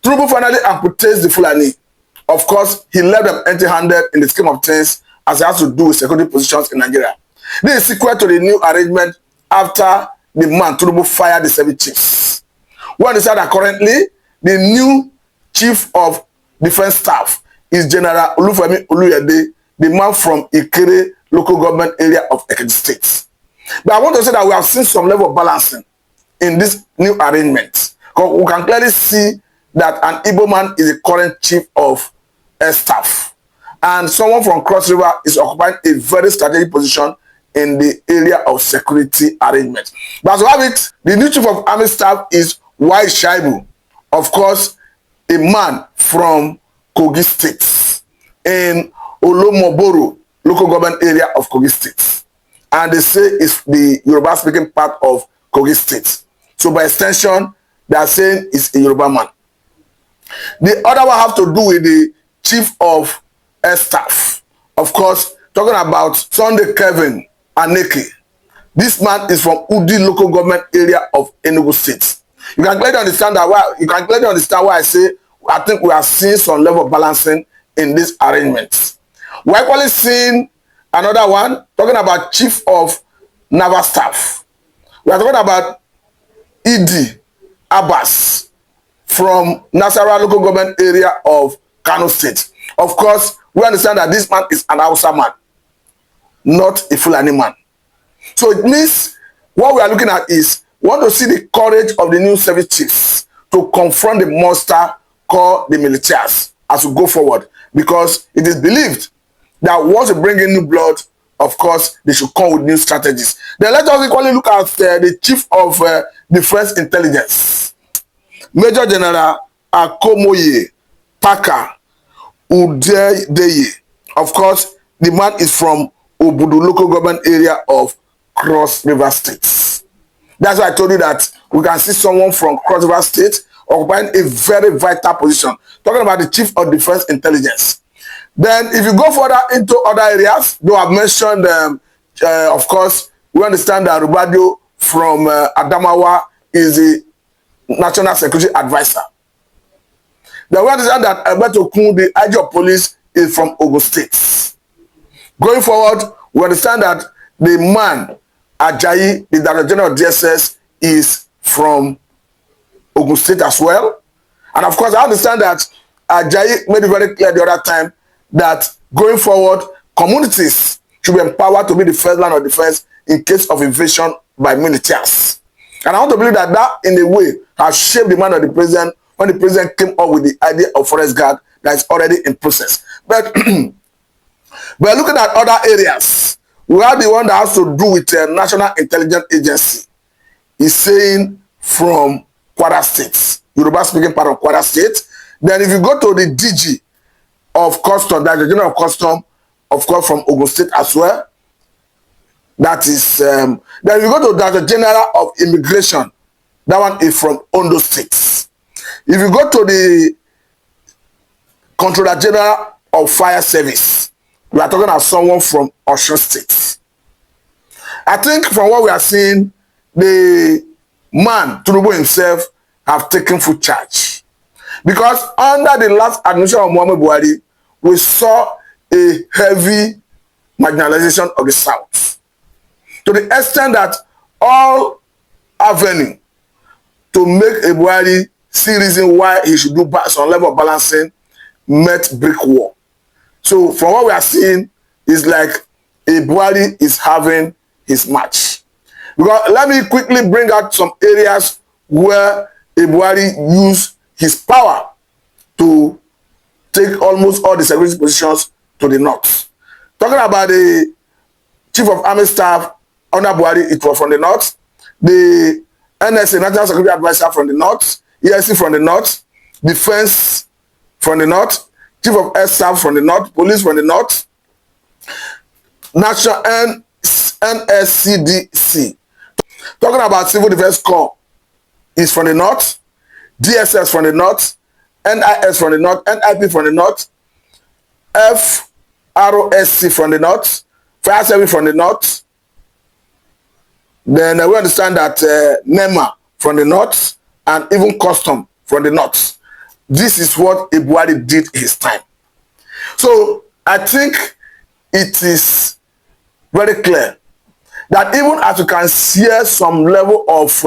Tinubu finally amputates the Fulani. Of course, he left them empty-handed in the scheme of things as it has to do with security positions in Nigeria. This is sequel to the new arrangement after the man Tinubu fired the 7 chiefs. We understand that currently the new chief of defense staff is General Olufemi Oluyede, the man from Ikere local government area of Ekiti State. But I want to say that we have seen some level of balancing in this new arrangement. Because we can clearly see that an Igbo man is the current chief of air staff. And someone from Cross River is occupying a very strategic position in the area of security arrangement. But as we have it, the new chief of army staff is Y. Shaibu. Of course, a man from Kogi State in Olomoboro local government area of Kogi State. And they say it's the Yoruba speaking part of Kogi State. So by extension, they are saying it's a Yoruba man. The other one have to do with the chief of air staff. Of course, talking about Sunday Kevin Aneke. This man is from Udi local government area of Enugu State. You can clearly understand that why I say I think we are seeing some level of balancing in this arrangement. We're actually seeing another one talking about chief of naval staff. We are talking about Idi Abbas from Nasarawa local government area of Kano State. Of course, we understand that this man is an Hausa man, not a Fulani man. So it means what we are looking at is we want to see the courage of the new service chiefs to confront the monster called the militias as we go forward, because it is believed that once we bring in new blood, of course, they should come with new strategies. Then let us equally look at the chief of defense intelligence, Major General Akomoye Paka Udeye. Of course, the man is from Obudu local government area of Cross River State. That's why I told you that we can see someone from Cross River State occupying a very vital position. Talking about the chief of defense intelligence. Then if you go further into other areas, though I've mentioned, of course, we understand that Rubadio from Adamawa is the National Security Advisor. Then we understand that Alberto Kun, the IG of police, is from Ogun State. Going forward, we understand that the man, Ajayi, the Director General of DSS, is from Ogun State as well. And of course, I understand that Ajayi made it very clear the other time that going forward, communities should be empowered to be the first line of defense in case of invasion by militias. And I want to believe that that, in a way, has shaped the mind of the president when the president came up with the idea of forest guard that is already in process. But we're looking at other areas. We have the one that has to do with the National Intelligence Agency. It's saying from Kwara State, Yoruba speaking part of Kwara State. Then if you go to the DG of Custom, that's the General of Custom, of course, from Ogun State as well. That is, then if you go to the General of Immigration, that one is from Ondo State. If you go to the Controller General of Fire Service, we are talking about someone from Osun State. I think from what we are seeing, the man, Tinubu himself, have taken full charge. Because under the last administration of Muhammadu Buhari, we saw a heavy marginalization of the South. To the extent that all avenue to make a Buhari see reason why he should do some level of balancing met brick wall. So from what we are seeing, is like a Buhari is having his match. Because let me quickly bring out some areas where a Buhari used his power to take almost all the security positions to the north. Talking about the Chief of Army Staff under Buhari, it was from the north. The NSA, National Security Advisor, from the north. ESC from the north. Defense from the north. Chief of Air Staff from the north. Police from the north. National NSCDC. Talking about Civil Defense Corps is from the north. DSS from the north. NIS from the north. NIP from the north. FROSC from the north. Fire Service from the north. Then we understand that NEMA from the north and even Custom from the north. this is what Buhari did his time. So I think it is very clear that even as you can see some level of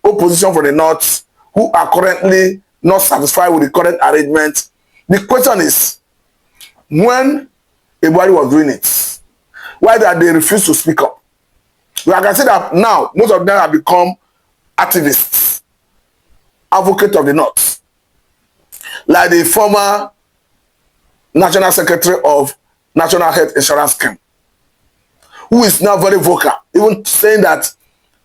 opposition from the North who are currently not satisfied with the current arrangement, the question is, when Buhari was doing it, why did they refuse to speak up? Well, I can say that now most of them have become activists, advocates of the North, like the former National Secretary of National Health Insurance Scheme, who is now very vocal, even saying that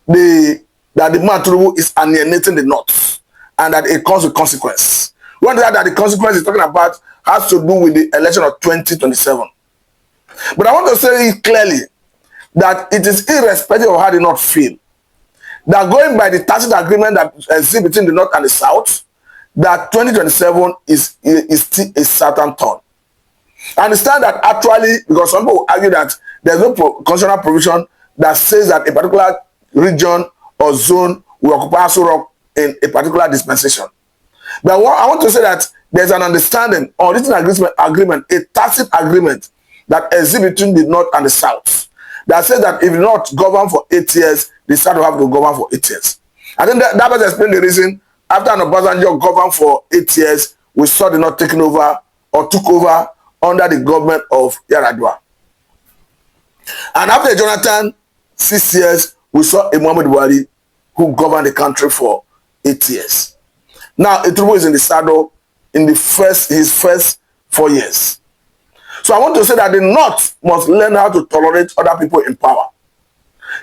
the man Tinubu is alienating the North and that it comes with consequence. One that the consequence is talking about has to do with the election of 2027. But I want to say it clearly that it is irrespective of how the North feel, that going by the tacit agreement that exists between the North and the South, that 2027 is still a certain turn. I understand that actually, because some people argue that there's no constitutional provision that says that a particular region or zone will occupy Aso Rock in a particular dispensation. But I want to say that there's an understanding or written agreement, a tacit agreement that exists between the North and the South that says that if the North govern for 8 years, the South will have to govern for 8 years. I think that must explain the reason after Obasanjo governed for 8 years, we saw the North taking over or took over under the government of Yar'Adua. And after Jonathan, 6 years, we saw a Muhammad Buhari who governed the country for 8 years. Now, Tinubu is in the saddle in his first 4 years. So I want to say that the North must learn how to tolerate other people in power.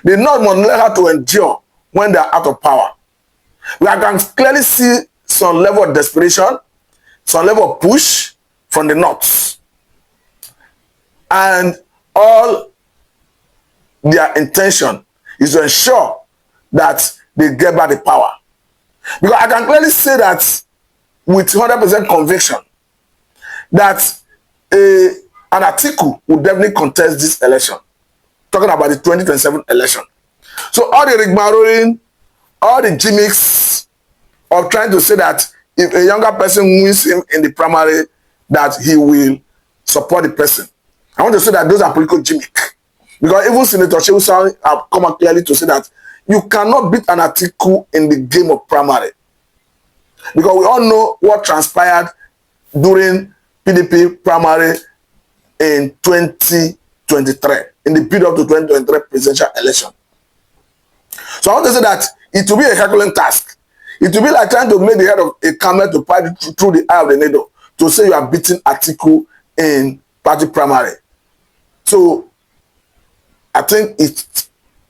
The North must learn how to endure when they are out of power. We can clearly see some level of desperation, some level of push from the North. And all their intention is to ensure that they get back the power. Because I can clearly say that with 100% conviction that an Atiku will definitely contest this election. Talking about the 2027 election. So all the rigmaroling, all the gimmicks of trying to say that if a younger person wins him in the primary, that he will support the person. I want to say that those are political gimmicks. Because even Senator Shehu Sani have come out clearly to say that you cannot beat an Atiku in the game of primary. Because we all know what transpired during PDP primary in 2023, in the build up to 2023 presidential election. So I want to say that it will be a Herculean task. It will be like trying to make the head of a camel to pass through the eye of the needle to say you are beating Atiku in party primary. So I think it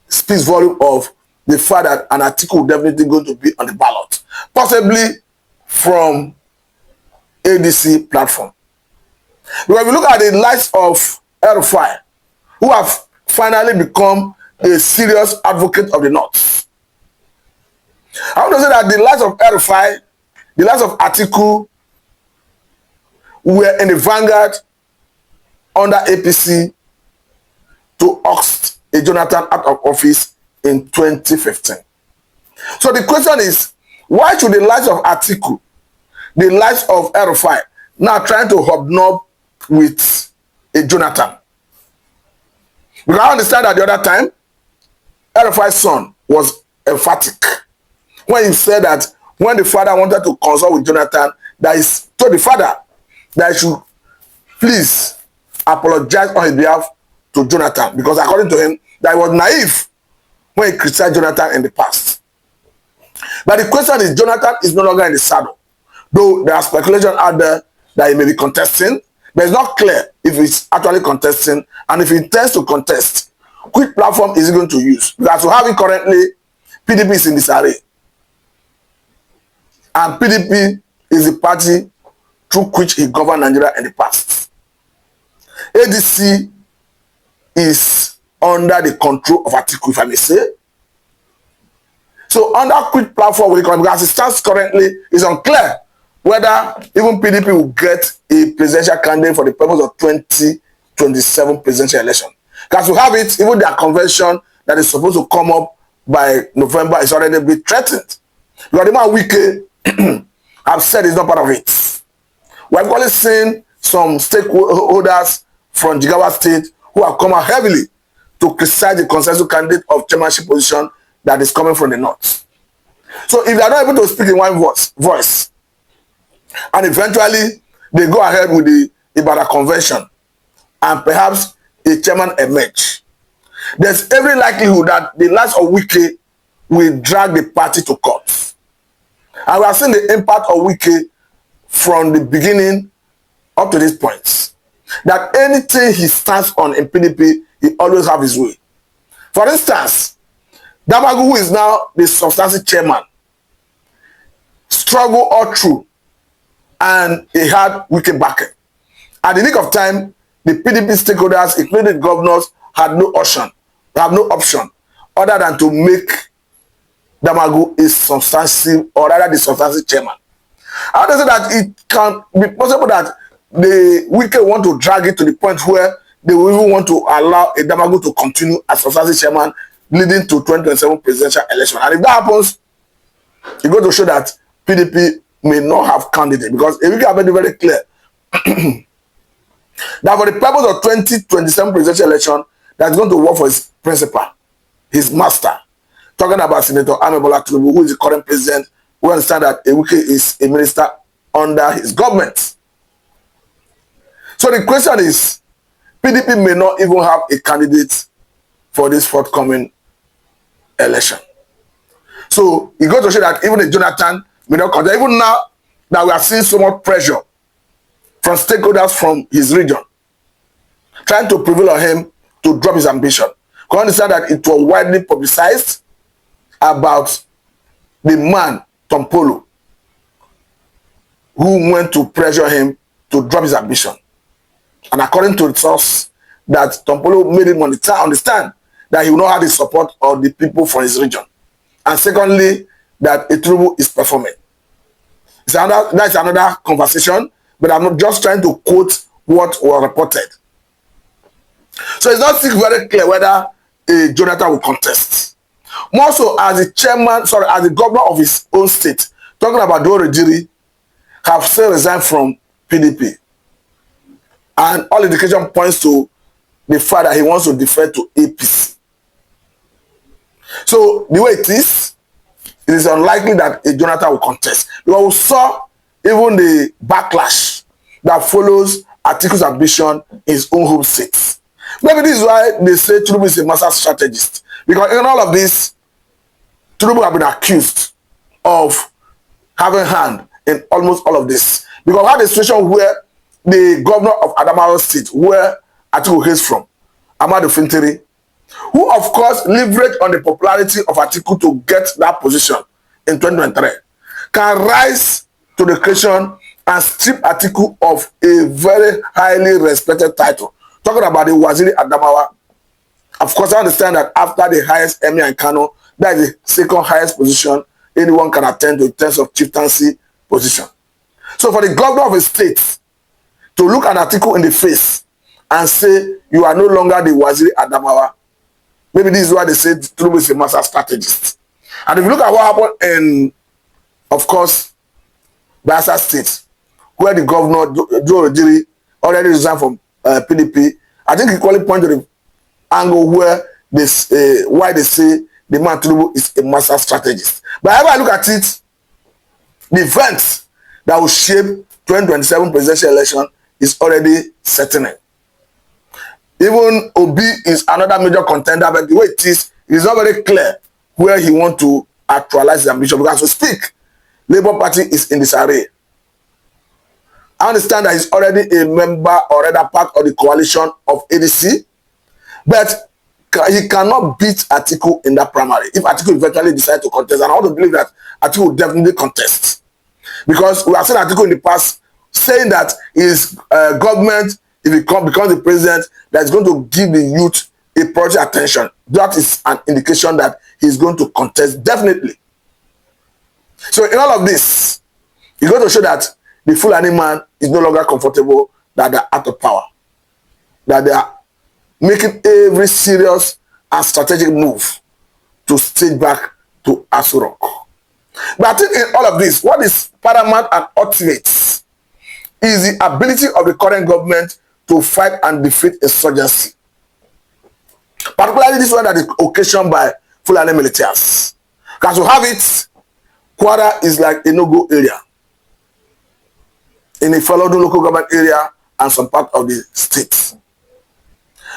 speaks volume of the fact that an Atiku will definitely going to be on the ballot, possibly from ADC platform. Because if you look at the likes of El-Rufai, who have finally become a serious advocate of the North. I want to say that the likes of El-Rufai, the likes of Atiku were in the vanguard under APC to oust a Jonathan out of office in 2015. So the question is, why should the likes of Atiku, the likes of El-Rufai, now trying to hobnob with a Jonathan? Because I understand that the other time, El-Rufai's son was emphatic when he said that when the father wanted to consult with Jonathan, that he told the father that he should please apologize on his behalf to Jonathan, because according to him, that he was naive when he criticized Jonathan in the past. But the question is, Jonathan is no longer in the saddle, though there are speculation out there that he may be contesting, but it's not clear if he's actually contesting, and if he intends to contest, which platform is he going to use? Because to have it currently, PDP is in disarray. And PDP is the party through which he governed Nigeria in the past. ADC is under the control of Atiku, if I may say. So under which platform will he come? Because it stands currently, it's unclear whether even PDP will get a presidential candidate for the purpose of 2027 presidential election. Because we have it, even their convention that is supposed to come up by November is already been threatened. Because the man Wike have said it's not part of it. We've only seen some stakeholders from Jigawa State who have come out heavily to criticize the consensus candidate of chairmanship position that is coming from the north. So if they are not able to speak in one voice, and eventually they go ahead with the Ibadan convention, and perhaps a chairman emerge, there's every likelihood that the likes of Wike will drag the party to court. And we have seen the impact of Wike from the beginning up to this point. That anything he stands on in PDP, he always have his way. For instance, Damagu, who is now the substantive chairman, struggled all through, and he had Wike backing. At the nick of time, the PDP stakeholders, including governors, had no option other than to make Damagu a substantive, or rather the substantive chairman. How does it that it can be possible that the Wike want to drag it to the point where they will even want to allow a Damagu to continue as substantive chairman leading to 2027 presidential election? And if that happens, it's going to show that PDP may not have candidate, because Wike have made it very clear that for the purpose of 2027 presidential election, that's going to work for his principal, his master. Talking about Senator Amebola Tinubu, who is the current president, we understand that Wike is a minister under his government. So the question is, PDP may not even have a candidate for this forthcoming election. So it goes to show that even a Jonathan may not contest. Even now that we are seeing so much pressure from stakeholders from his region, trying to prevail on him to drop his ambition. We understand that it was widely publicized about the man, Tompolo, who went to pressure him to drop his ambition. And according to the source, that Tompolo made him understand that he will not have the support of the people from his region. And secondly, that Tinubu is performing. That's another conversation, but I'm not just trying to quote what was reported. So it's not very clear whether Jonathan will contest. More so, as the chairman, as the governor of his own state, talking about Dorejiri, have still resigned from PDP. And all indication points to the fact that he wants to defer to APC. So the way it is unlikely that a Jonathan will contest. Because we saw even the backlash that follows Atiku's ambition in his own home state. Maybe this is why they say Tinubu is a master strategist. Because in all of this, Tinubu have been accused of having hand in almost all of this. Because we had a situation where the governor of Adamawa State, where Atiku hails from, Amadu Fintiri, who of course leveraged on the popularity of Atiku to get that position in 2023, can rise to the occasion and strip Atiku of a very highly respected title. Talking about the Waziri Adamawa, of course I understand that after the highest emir in Kano, that is the second highest position anyone can attain to in terms of chieftaincy position. So for the governor of a state to look at Atiku in the face and say, you are no longer the Waziri Adamawa, maybe this is why they say Tinubu is a master strategist. And if you look at what happened in, of course, Bayelsa State, where the governor, Joe Ojiri, already resigned from PDP, I think equally point to the angle where this, why they say the man Tinubu is a master strategist. But however I look at it, the event that will shape 2027 presidential election is already setting in. Even Obi is another major contender, but the way it is not very clear where he wants to actualize his ambition. Because to speak, Labour Party is in disarray. I understand that he's already a member or rather part of the coalition of ADC, but he cannot beat Atiku in that primary. If Atiku eventually decides to contest, and I want to believe that Atiku will definitely contest. Because we have seen Atiku in the past saying that his government, if he becomes the president, that is going to give the youth a priority attention. That is an indication that he's going to contest definitely. So in all of this, it's going to show that the Fulani man is no longer comfortable that they're out of power. That they are making every serious and strategic move to stage back to Aso Rock. But I think in all of this, what is paramount and ultimate is the ability of the current government to fight and defeat insurgency. Particularly this one that is occasioned by Fulani militias. Because to have it, Kwara is like a no-go area in the Falodo local government area and some part of the state.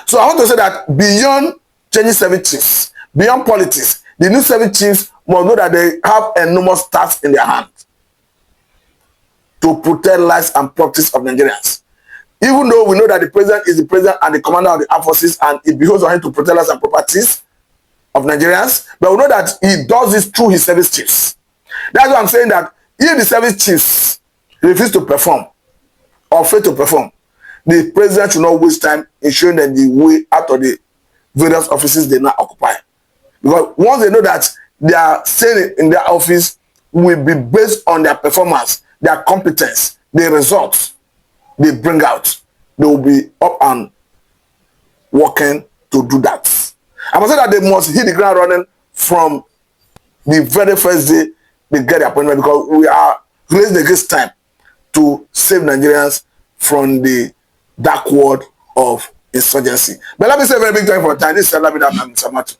So I want to say that beyond changing service chiefs, beyond politics, the new service chiefs must know that they have enormous tasks in their hands to protect lives and properties of Nigerians. Even though we know that the president is the president and the commander of the armed forces and it behoves on him to protect lives and properties of Nigerians, but we know that he does this through his service chiefs. That's why I'm saying that if the service chiefs refuse to perform or fail to perform, the president should not waste time in showing them the way out of the various offices they now occupy. Because once they know that they are staying in their office will be based on their performance, their competence, their results they bring out, they will be up and working to do that. I must say that they must hit the ground running from the very first day they get the appointment, because we are raising against time to save Nigerians from the dark world of insurgency. But let me say a very big time for time. This is Salamida and Samatu.